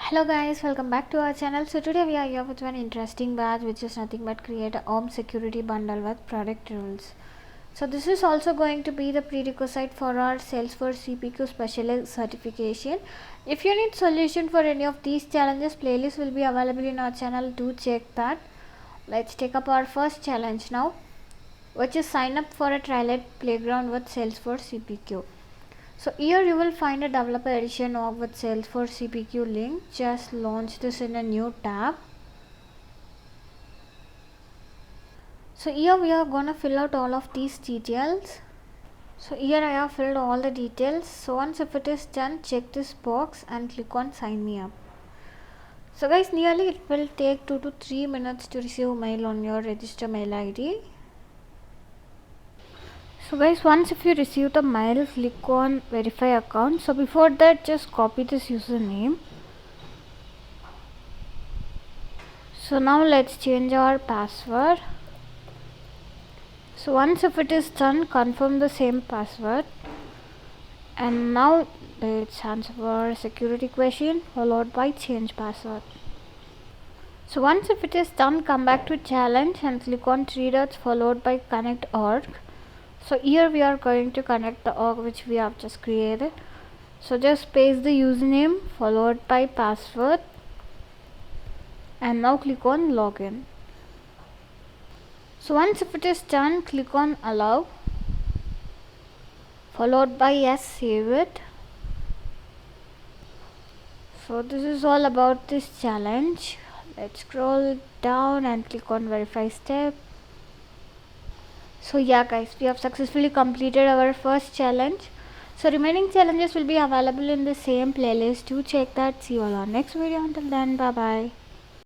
Hello guys, welcome back to our channel. So today we are here with one interesting badge, which is nothing but create a home security bundle with product rules. So this is also going to be the prerequisite for our Salesforce CPQ specialist certification. If you need solution for any of these challenges, playlist will be available in our channel. Do check that. Let's take up our first challenge now, which is sign up for a Trailhead playground with Salesforce CPQ. So here you will find a developer edition of with Salesforce CPQ link. Just launch this in a new tab. So here we are gonna fill out all of these details. So here I have filled all the details. So once if it is done, check this box and click on sign me up. So guys, nearly it will take 2 to 3 minutes to receive mail on your register mail ID. So guys, once if you receive the mail, click on verify account. So before that, just copy this username. So now let's change our password. So once if it is done, confirm the same password. And now let's answer security question followed by change password. So once if it is done, come back to challenge and click on 3 dots followed by connect org. So here we are going to connect the org which we have just created. So just paste the username followed by password and now click on login. So once if it is done, click on allow followed by yes, save it. So this is all about this challenge. Let's scroll down and click on verify step. So yeah guys, we have successfully completed our first challenge. So remaining challenges will be available in the same playlist. Do check that. See you all on next video. Until then, bye bye.